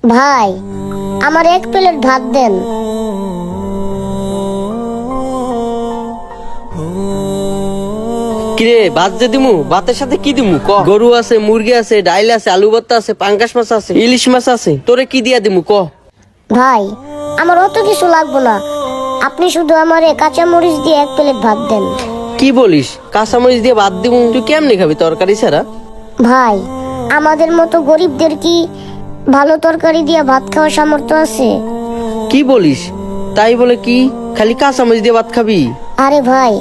ভাই, আমার এক প্লেট ভাত দেন। কিরে ভাত যে দিমু, ভাতের সাথে কি দিমু ক? গরু আছে, মুরগি আছে, ডাইল আছে, আলু ভর্তা আছে, পাঙ্গাস মাছ আছে, ইলিশ মাছ আছে, তোরে কি দিয়া দিমু ক? ভাই, আমার অত কিছু লাগবে না, আপনি শুধু আমারে কাঁচা মরিচ দিয়ে এক প্লেট ভাত দেন। কি বলিস, কাঁচামরিচ দিয়ে ভাত দিমু? তুই কেমনে খাবি তরকারি ছাড়া? ভাই, আমাদের মতো গরিবদের কি ভালো তরকারি দিয়ে ভাত খাওয়ার সামর্থ্য আছে? কি বলিস, তাই বলে কি খালি কাঁচামরিচ দিয়ে ভাত খাবি? আরে ভাই,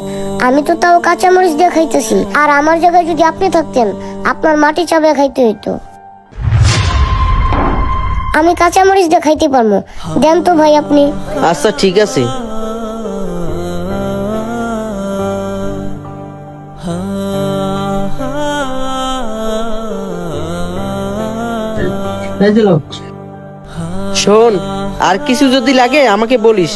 আমি তো তাও কাঁচা মরিচ দিয়ে খাইতেছি, আর আমার জায়গায় যদি আপনি থাকতেন, আপনার মাটি চাবিয়ে খাইতে হইতো। আমি কাঁচা মরিচ দিয়ে খাইতে পারবো, দেন তো ভাই আপনি। আচ্ছা ঠিক আছে। শোন, আর কিছু যদি লাগে আমাকে বলিস।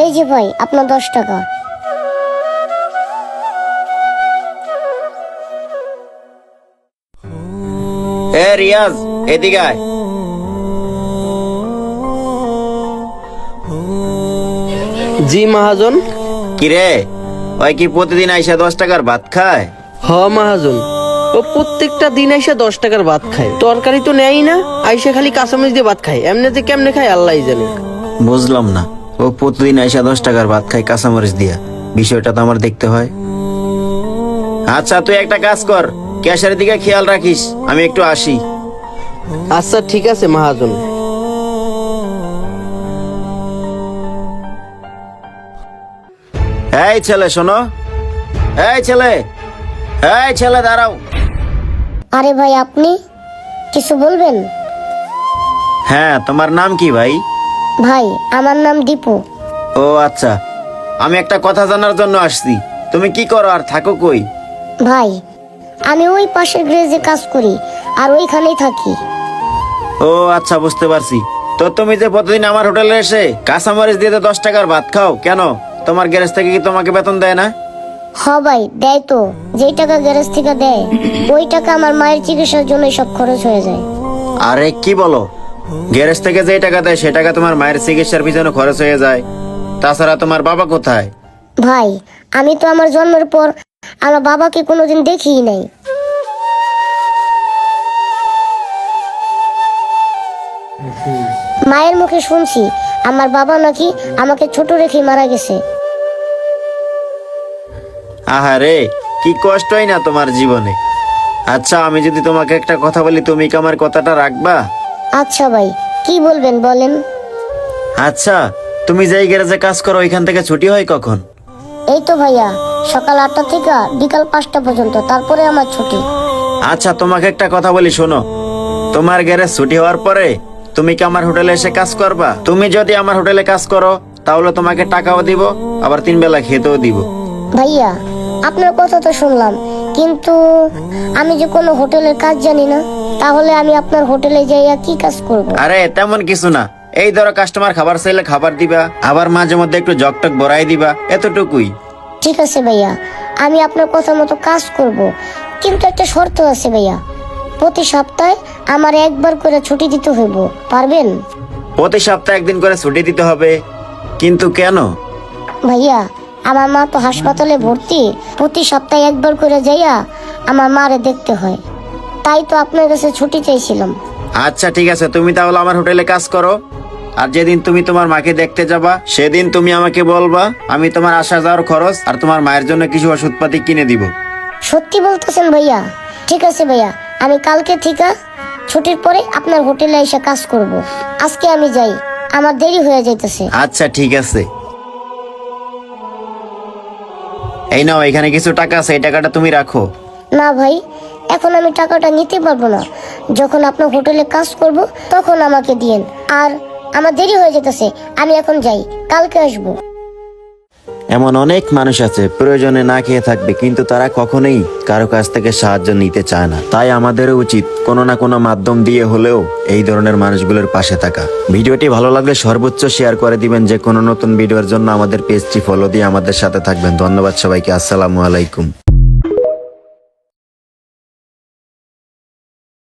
এই যে ভাই, আপনার 10 টাকা। এ রিয়াজ, এদিকে আয়। জি মহাজন। কিরে, ওই কি প্রতিদিন আইসা 10 টাকার ভাত খায়? হ মহাজন, ও প্রত্যেকটা দিন আইসা 10 টাকার ভাত খায়, তরকারি তো নেই না, আইসা খালি কাঁচামরিচ দিয়ে ভাত খায়। এমনিতে কেমনে খায় আল্লাহই জানে। বুঝলাম না, ও প্রতিদিন আইসা 10 টাকার ভাত খায় কাঁচামরিচ দিয়া, বিষয়টা তো আমার দেখতে হয়। আচ্ছা তুই একটা কাজ কর, ক্যাশের দিকে খেয়াল রাখিস, আমি একটু আসি। আচ্ছা ঠিক আছে মহাজন। এই ছেলে শোনো, এই ছেলে, এই ছেলে দাঁড়াও। আরে ভাই, আপনি কিছু বলবেন? হ্যাঁ, তোমার নাম কি ভাই? ভাই, আমার নাম দীপু। ও আচ্ছা, আমি একটা কথা জানার জন্য আসছি, তুমি কি করো আর থাকো কই? ভাই, আমি ওই পাশের গ্যারেজে কাজ করি, আর ওইখানেই থাকি। ও আচ্ছা, বুঝতে পারছি। তো তুমি যে প্রতিদিন আমার হোটেলে এসে কাঁচামরিচ দিয়ে 10 টাকার ভাত খাও কেন? তোমার গ্যারেজ থেকে কি তোমাকে বেতন দেয় না? হ ভাই, দেয় তো। যেই টাকা গ্যারেজ থেকে দেয়, ওই টাকা আমার মায়ের চিকিৎসার জন্য সব খরচ হয়ে যায়। আরে কি বলো, গ্যারেজ থেকে যে টাকা দেয় সে টাকা তোমার মায়ের চিকিৎসার পিছনে খরচ হয়ে যায়? তাছাড়া তোমার বাবা কোথায়? ভাই, আমি তো আমার জন্মের পর আমার বাবাকে কোনোদিন দেখিই নাই। মায়ের মুখে শুনছি আমার বাবা নাকি আমাকে ছোট রেখে মারা গেছে। আহারে, কি কষ্টই না তোমার জীবনে। আচ্ছা, আমি যদি তোমাকে একটা কথা বলি, তুমি কি আমার কথাটা রাখবা? আচ্ছা ভাই, কি বলবেন বলেন। আচ্ছা, তুমি যেই গ্যারেজে কাজ করো ওইখান থেকে ছুটি হয় কখন? এই তো ভাইয়া, সকাল 8টা থেকে বিকাল 5টা পর্যন্ত, তারপরে আমার ছুটি। আচ্ছা, তোমাকে একটা কথা বলি শোনো, তোমার গ্যারেজ ছুটি হওয়ার পরে তুমি কি আমার হোটেলে এসে কাজ করবা? তুমি যদি আমার হোটেলে কাজ করো তাহলে তোমাকে টাকাও দিব, আবার 3 বেলা খেতেও দিব। ভাইয়া, আপনার কথা তো শুনলাম, কিন্তু আমি যে কোনো হোটেলের কাজ জানি না, তাহলে আমি আপনার হোটেলে যাইয়া কি কাজ করব? আরে তেমন কিছু না, এই ধরো কাস্টমার খাবার চাইলে খাবার দিবা, আবার মাঝে মধ্যে একটু জকটক ভরাই দিবা, এতটুকুই। ঠিক আছে ভাইয়া, আমি আপনার কথা মতো কাজ করব, কিন্তু একটা শর্ত আছে ভাইয়া। প্রতি সপ্তাহে আমার একবার করে ছুটি দিতে হইব, পারবেন? প্রতি সপ্তাহে একদিন করে ছুটি দিতে হবে, কিন্তু কেন? ভাইয়া, আমার মা তো হাসপাতালে ভর্তি, প্রতি সপ্তাহে একবার করে যাইয়া আমার মারে দেখতে হয়, তাই তো আপনার কাছে ছুটি চাইছিলাম। আচ্ছা ঠিক আছে, তুমি তাহলে আমার হোটেলে কাজ করো, আর যেদিন তুমি তোমার মাকে দেখতে যাবা সেদিন তুমি আমাকে বলবা, আমি তোমার আসা যাওয়ার খরচ আর তোমার মায়ের জন্য কিছু ওষুধপাতি কিনে দিব। সত্যি বলতেছেন ভাইয়া? ঠিক আছে ভাইয়া, আমি কালকে থেকে ছুটির পরে আপনার হোটেলে এসে কাজ করব। আজকে আমি যাই, আমার দেরি হয়ে যাইতেছে। আচ্ছা ঠিক আছে। এই নাও, এখানে কিছু টাকা আছে, এই টাকাটা তুমি রাখো। না ভাই, এখন আমি টাকাটা নিতে পারবো না। যখন আপনার হোটেলে কাজ করব তখন আমাকে দিয়েন। আর আমার দেরি হয়ে যেতেছে, আমি এখন যাই, কালকে আসবো। এমন অনেক মানুষ আছে প্রয়োজনে না খেয়ে থাকবে, কিন্তু তারা কখনোই কারো কাছ থেকে সাহায্য নিতে চায় না। তাই আমাদেরও উচিত কোনো না কোনো মাধ্যম দিয়ে হলেও এই ধরনের মানুষগুলোর পাশে থাকা। ভিডিওটি ভালো লাগলে সর্বোচ্চ শেয়ার করে দিবেন। যে কোনো নতুন ভিডিওর জন্য আমাদের পেজটি ফলো দিয়ে আমাদের সাথে থাকবেন। ধন্যবাদ সবাইকে। আসসালামু আলাইকুম।